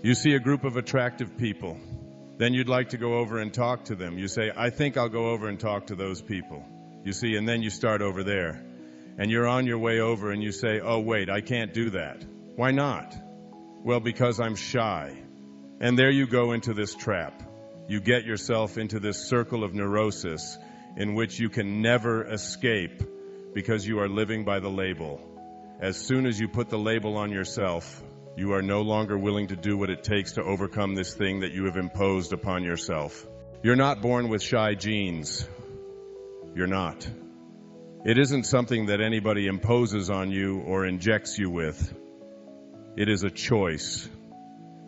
You see a group of attractive people. Then you'd like to go over and talk to them. You say, I think I'll go over and talk to those people. You see, and then you start over there. And you're on your way over and you say, oh, wait, I can't do that. Why not? Well, because I'm shy. And there you go into this trap. You get yourself into this circle of neurosis in which you can never escape because you are living by the label. As soon as you put the label on yourself, you are no longer willing to do what it takes to overcome this thing that you have imposed upon yourself. You're not born with shy genes. You're not. It isn't something that anybody imposes on you or injects you with. It is a choice.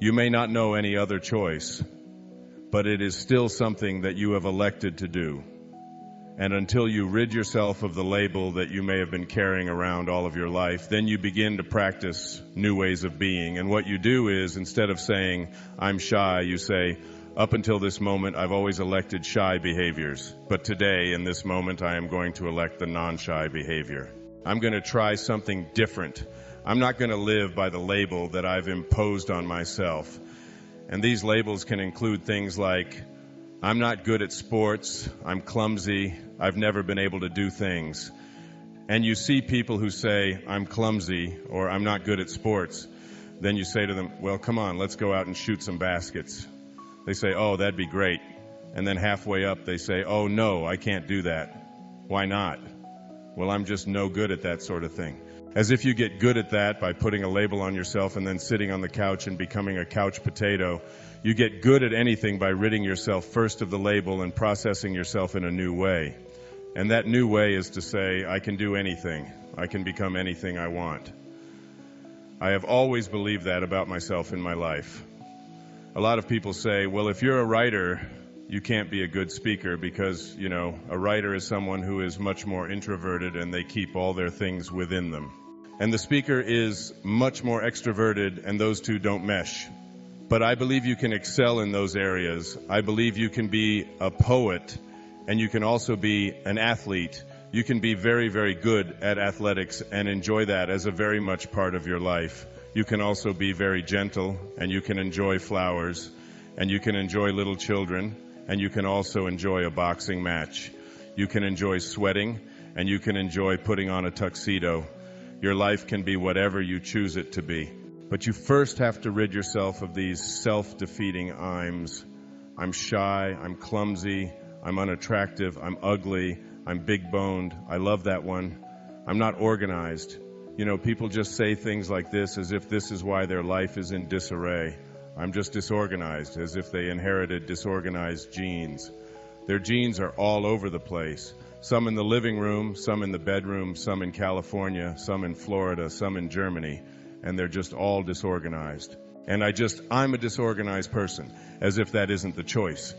You may not know any other choice, but it is still something that you have elected to do. And until you rid yourself of the label that you may have been carrying around all of your life, then you begin to practice new ways of being. And what you do is, instead of saying, I'm shy, you say, up until this moment, I've always elected shy behaviors. But today, in this moment, I am going to elect the non-shy behavior. I'm going to try something different. I'm not going to live by the label that I've imposed on myself. And these labels can include things like, I'm not good at sports, I'm clumsy, I've never been able to do things. And you see people who say, I'm clumsy, or I'm not good at sports. Then you say to them, well, come on, let's go out and shoot some baskets. They say, oh, that'd be great. And then halfway up, they say, oh, no, I can't do that. Why not? Well, I'm just no good at that sort of thing. As if you get good at that by putting a label on yourself and then sitting on the couch and becoming a couch potato. You get good at anything by ridding yourself first of the label and processing yourself in a new way. And that new way is to say, I can do anything. I can become anything I want. I have always believed that about myself in my life. A lot of people say, well, if you're a writer, you can't be a good speaker because, a writer is someone who is much more introverted and they keep all their things within them. And the speaker is much more extroverted, and those two don't mesh. But I believe you can excel in those areas. I believe you can be a poet, and you can also be an athlete. You can be very, very good at athletics and enjoy that as a very much part of your life. You can also be very gentle, and you can enjoy flowers, and you can enjoy little children, and you can also enjoy a boxing match. You can enjoy sweating, and you can enjoy putting on a tuxedo. Your life can be whatever you choose it to be. But you first have to rid yourself of these self-defeating I'ms. I'm shy, I'm clumsy, I'm unattractive, I'm ugly, I'm big-boned, I love that one. I'm not organized. People just say things like this as if this is why their life is in disarray. I'm just disorganized, as if they inherited disorganized genes. Their genes are all over the place. Some in the living room, some in the bedroom, some in California, some in Florida, some in Germany. And they're just all disorganized. And I'm a disorganized person, as if that isn't the choice.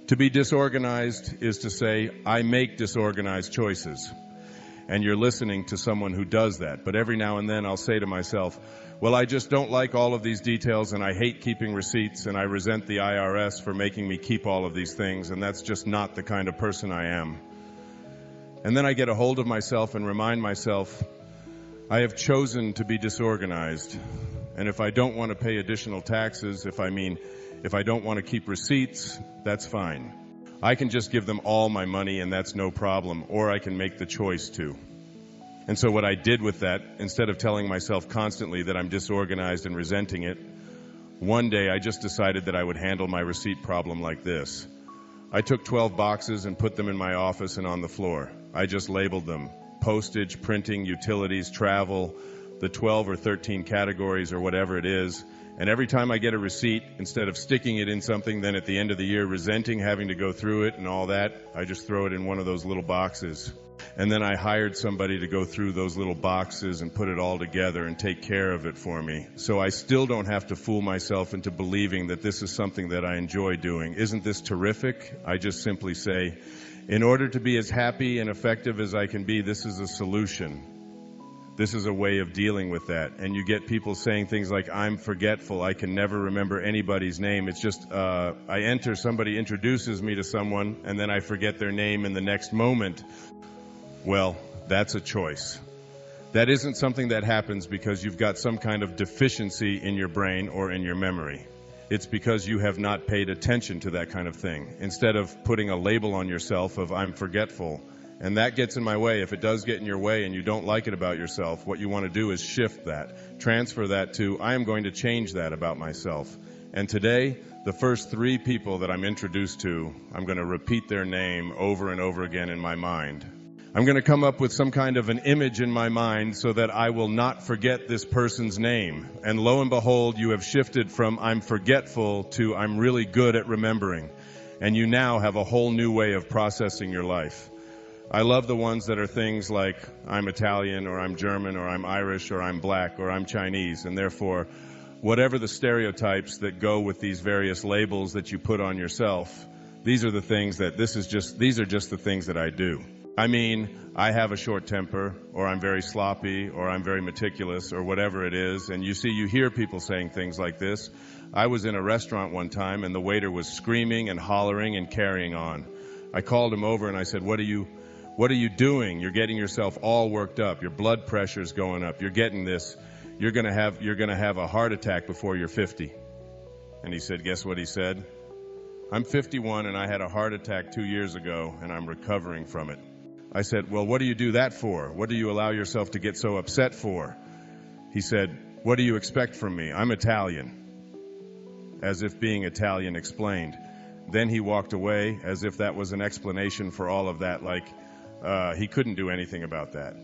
To be disorganized is to say, I make disorganized choices. And you're listening to someone who does that. But every now and then I'll say to myself, well, I just don't like all of these details, and I hate keeping receipts, and I resent the IRS for making me keep all of these things, and that's just not the kind of person I am. And then I get a hold of myself and remind myself, I have chosen to be disorganized. And if I don't want to pay additional taxes, if I don't want to keep receipts, that's fine. I can just give them all my money and that's no problem, or I can make the choice to. And so what I did with that, instead of telling myself constantly that I'm disorganized and resenting it, one day I just decided that I would handle my receipt problem like this. I took 12 boxes and put them in my office and on the floor. I just labeled them. Postage, printing, utilities, travel, the 12 or 13 categories or whatever it is. And every time I get a receipt, instead of sticking it in something, then at the end of the year resenting having to go through it and all that, I just throw it in one of those little boxes. And then I hired somebody to go through those little boxes and put it all together and take care of it for me. So I still don't have to fool myself into believing that this is something that I enjoy doing. Isn't this terrific? I just simply say, in order to be as happy and effective as I can be, this is a solution. This is a way of dealing with that. And you get people saying things like, I'm forgetful, I can never remember anybody's name. It's just, I enter, somebody introduces me to someone, and then I forget their name in the next moment. Well, that's a choice. That isn't something that happens because you've got some kind of deficiency in your brain or in your memory. it's because you have not paid attention to that kind of thing. Instead of putting a label on yourself of I'm forgetful, and that gets in my way. If it does get in your way and you don't like it about yourself, what you want to do is shift that. Transfer that to, I am going to change that about myself. And today, the first 3 people that I'm introduced to, I'm going to repeat their name over and over again in my mind. I'm going to come up with some kind of an image in my mind so that I will not forget this person's name. And lo and behold, you have shifted from I'm forgetful to I'm really good at remembering. And you now have a whole new way of processing your life. I love the ones that are things like I'm Italian or I'm German or I'm Irish or I'm black or I'm Chinese, and therefore whatever the stereotypes that go with these various labels that you put on yourself, these are the things that these are just the things that I do. I mean, I have a short temper, or I'm very sloppy, or I'm very meticulous, or whatever it is, and you hear people saying things like this. I was in a restaurant one time and the waiter was screaming and hollering and carrying on. I called him over and I said, What are you doing? You're getting yourself all worked up. Your blood pressure's going up. You're getting this. You're going to have a heart attack before you're 50. And he said, guess what he said? I'm 51 and I had a heart attack 2 years ago and I'm recovering from it. I said, well, what do you do that for? What do you allow yourself to get so upset for? He said, what do you expect from me? I'm Italian. As if being Italian explained. Then he walked away as if that was an explanation for all of that, like, he couldn't do anything about that.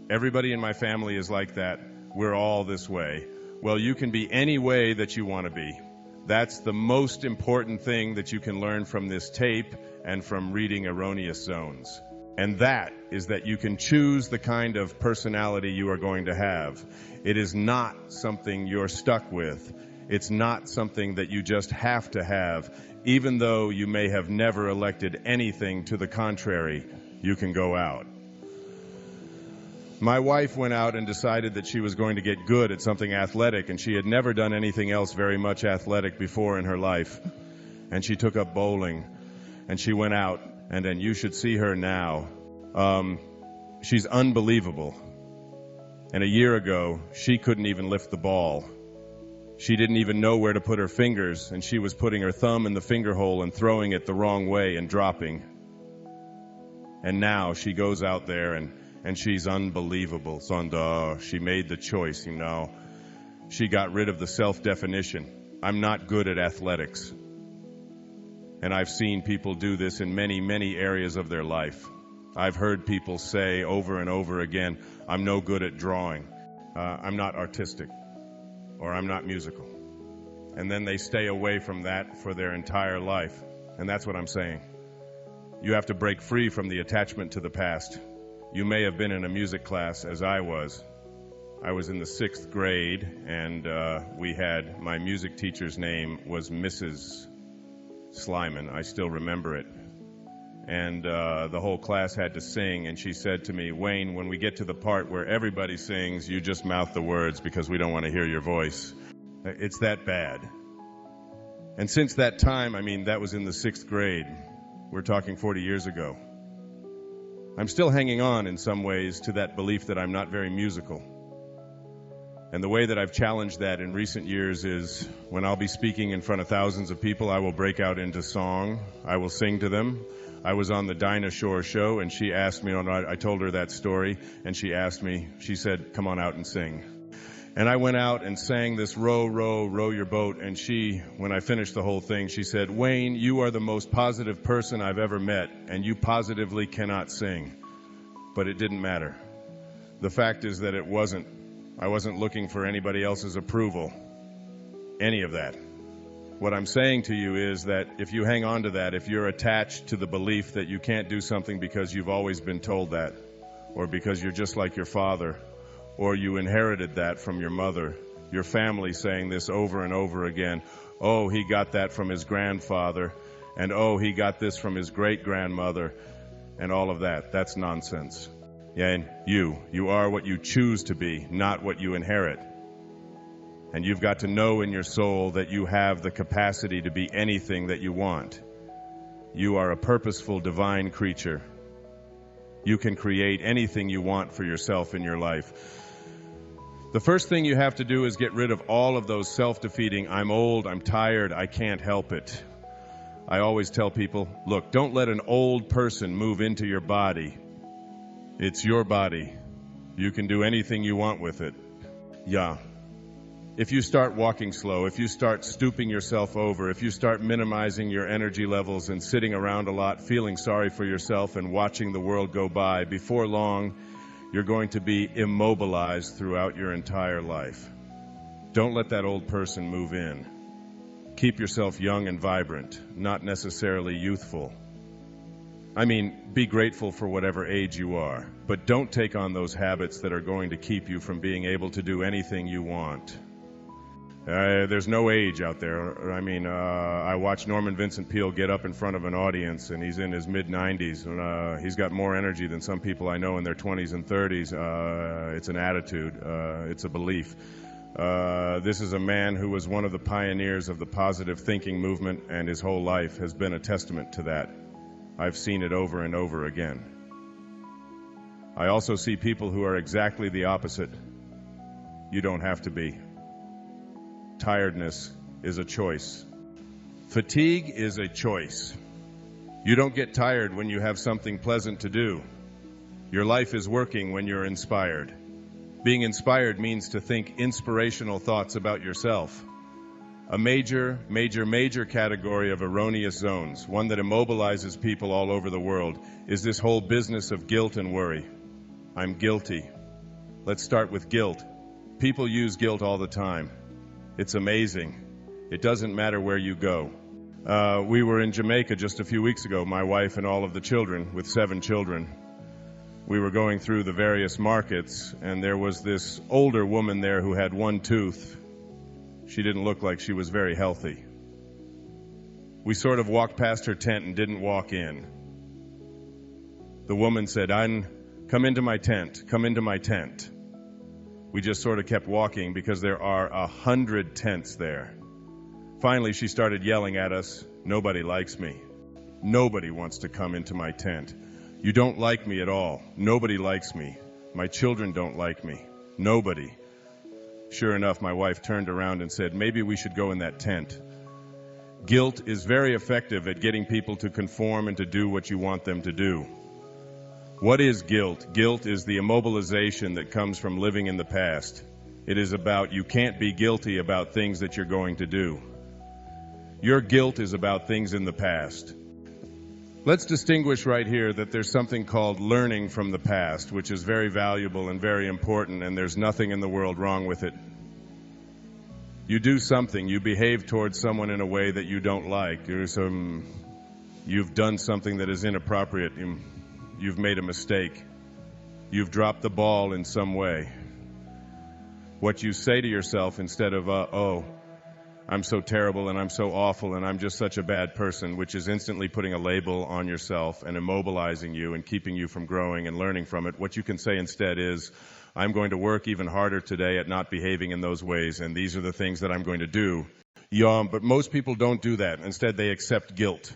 Everybody in my family is like that. We're all this way. Well, you can be any way that you want to be. That's the most important thing that you can learn from this tape and from reading Erroneous Zones. And that is that you can choose the kind of personality you are going to have. It is not something you're stuck with. It's not something that you just have to have. Even though you may have never elected anything to the contrary, you can go out. My wife went out and decided that she was going to get good at something athletic, and she had never done anything else very much athletic before in her life. And she took up bowling, and she went out, and you should see her now. She's unbelievable. And a year ago, she couldn't even lift the ball. She didn't even know where to put her fingers, and she was putting her thumb in the finger hole and throwing it the wrong way and dropping. And now she goes out there and she's unbelievable. Sonda, she made the choice, you know. She got rid of the self-definition. I'm not good at athletics. And I've seen people do this in many, many areas of their life. I've heard people say over and over again, I'm no good at drawing. I'm not artistic. Or I'm not musical. And then they stay away from that for their entire life. And that's what I'm saying. You have to break free from the attachment to the past. You may have been in a music class as I was. I was in the 6th grade, and my music teacher's name was Mrs. Slyman. I still remember it. And the whole class had to sing, and she said to me, Wayne, when we get to the part where everybody sings, you just mouth the words because we don't want to hear your voice. It's that bad. And since that time, I mean, that was in the 6th grade. We're talking 40 years ago. I'm still hanging on in some ways to that belief that I'm not very musical. And the way that I've challenged that in recent years is when I'll be speaking in front of thousands of people, I will break out into song. I will sing to them. I was on the Dinah Shore show, and she asked me, I told her that story, and she said, come on out and sing. And I went out and sang this row, row, row your boat, and when I finished the whole thing, she said, Wayne, you are the most positive person I've ever met, and you positively cannot sing. But it didn't matter. The fact is that I wasn't looking for anybody else's approval. Any of that. What I'm saying to you is that if you hang on to that, if you're attached to the belief that you can't do something because you've always been told that, or because you're just like your father, or you inherited that from your mother, your family saying this over and over again, oh, he got that from his grandfather, and oh, he got this from his great-grandmother, and all of that, that's nonsense. Yeah, and you are what you choose to be, not what you inherit. And you've got to know in your soul that you have the capacity to be anything that you want. You are a purposeful divine creature. You can create anything you want for yourself in your life. The first thing you have to do is get rid of all of those self-defeating, I'm old, I'm tired, I can't help it. I always tell people, look, don't let an old person move into your body. It's your body. You can do anything you want with it. Yeah. If you start walking slow, if you start stooping yourself over, if you start minimizing your energy levels and sitting around a lot, feeling sorry for yourself and watching the world go by, before long, you're going to be immobilized throughout your entire life. Don't let that old person move in. Keep yourself young and vibrant, not necessarily youthful. I mean, be grateful for whatever age you are, but don't take on those habits that are going to keep you from being able to do anything you want. There's no age out there. I mean, I watched Norman Vincent Peale get up in front of an audience, and he's in his mid-90s, and he's got more energy than some people I know in their 20s and 30s. It's an attitude. It's a belief. This is a man who was one of the pioneers of the positive thinking movement, and his whole life has been a testament to that. I've seen it over and over again. I also see people who are exactly the opposite. You don't have to be. Tiredness is a choice. Fatigue is a choice. You don't get tired when you have something pleasant to do. Your life is working when you're inspired. Being inspired means to think inspirational thoughts about yourself. A major category of erroneous zones, one that immobilizes people all over the world, is this whole business of guilt and worry. I'm guilty. Let's start with guilt. People use guilt all the time. It's amazing. It doesn't matter where you go. We were in Jamaica just a few weeks ago, my wife and all of the children, with 7 children. We were going through the various markets, and there was this older woman there who had 1 tooth. She didn't look like she was very healthy. We sort of walked past her tent and didn't walk in. The woman said, come into my tent, come into my tent. We just sort of kept walking because there are 100 tents there. Finally, she started yelling at us, nobody likes me. Nobody wants to come into my tent. You don't like me at all. Nobody likes me. My children don't like me. Nobody. Sure enough, my wife turned around and said, maybe we should go in that tent. Guilt is very effective at getting people to conform and to do what you want them to do. What is guilt? Guilt is the immobilization that comes from living in the past. It is about you can't be guilty about things that you're going to do. Your guilt is about things in the past. Let's distinguish right here that there's something called learning from the past, which is very valuable and very important, and there's nothing in the world wrong with it. You do something, you behave towards someone in a way that you don't like. You've done something that is inappropriate. You've made a mistake. You've dropped the ball in some way. What you say to yourself instead of, oh, I'm so terrible and I'm so awful and I'm just such a bad person, which is instantly putting a label on yourself and immobilizing you and keeping you from growing and learning from it. What you can say instead is, I'm going to work even harder today at not behaving in those ways, and these are the things that I'm going to do. Yeah, but most people don't do that. Instead, they accept guilt.